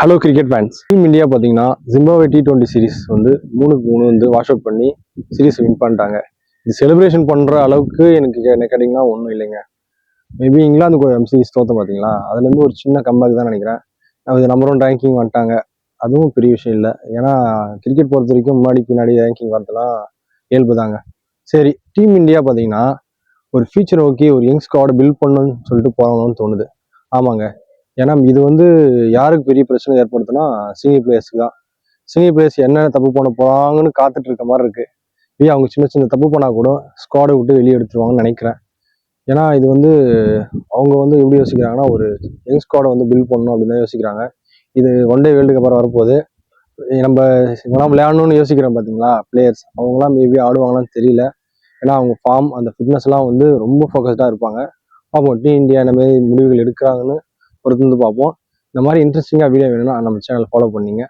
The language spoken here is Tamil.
Hello cricket fans. Team India பார்த்தீங்கன்னா ஜிம்பாப்வே T20 சீரிஸ் வந்து 3-3 வாஷ் அவுட் பண்ணி சீரிஸ் வின் பண்ணிட்டாங்க. இது செலிப்ரேஷன் பண்ணுற அளவுக்கு என்ன கேட்டிங்கன்னா ஒன்றும் இல்லைங்க. மேபி இங்கிலாந்து சீரிஸ் தோற்ற பார்த்தீங்களா, அதுலேருந்து ஒரு சின்ன கம்பேக் தான் நினைக்கிறேன். அது நம்பர் 1 ரேங்கிங் வந்துட்டாங்க. அதுவும் பெரிய விஷயம் இல்லை. ஏன்னா கிரிக்கெட் பொறுத்த வரைக்கும் முன்னாடி பின்னாடி ரேங்கிங் வரதெல்லாம் இயல்பு தாங்க. சரி, டீம் இந்தியா பார்த்தீங்கன்னா ஒரு ஃபியூச்சர் நோக்கி ஒரு யங் ஸ்குவாட் பில்ட் பண்ணணும்னு சொல்லிட்டு போகணும்னு தோணுது. ஆமாங்க. ஏன்னா இது வந்து யாருக்கு பெரிய பிரச்சனை ஏற்படுத்துனா சீனியர் பிளேயர்ஸ்க்கு தான். சீனியர் பிளேயர்ஸ் என்னென்ன தப்பு பண்ண போறாங்கன்னு காத்துட்டு இருக்க மாதிரி இருக்கு. அவங்க சின்ன சின்ன தப்பு பண்ணா கூட ஸ்குவாடை விட்டு வெளியே எடுத்துருவாங்கன்னு நினைக்கிறேன். ஏன்னா இது வந்து அவங்க வந்து எப்படி யோசிக்கிறாங்கன்னா ஒரு யங் ஸ்குவாடை வந்து பில்ட் பண்ணணும் அப்படின்னு தான் யோசிக்கிறாங்க. இது ஒன் டே வேர்ல்டு கப் வரப்போகுது. நம்ம இதெல்லாம் விளையாடணும்னு யோசிக்கிறோம் பார்த்தீங்களா பிளேயர்ஸ், அவங்களாம் மேபி ஆடுவாங்களான்னு தெரியல. ஏன்னா அவங்க ஃபார்ம் அந்த ஃபிட்னஸ் எல்லாம் வந்து ரொம்ப ஃபோக்கஸ்டாக இருப்பாங்க. பார்ப்போம் டீம் இந்தியா இந்த மாதிரி முடிவுகள் எடுக்கிறாங்கன்னு பொறுத்து வந்து பார்ப்போம். இந்த மாதிரி இன்ட்ரெஸ்டிங்காக வீடியோ வேணும்னா நம்ம சேனல் ஃபாலோ பண்ணிங்க.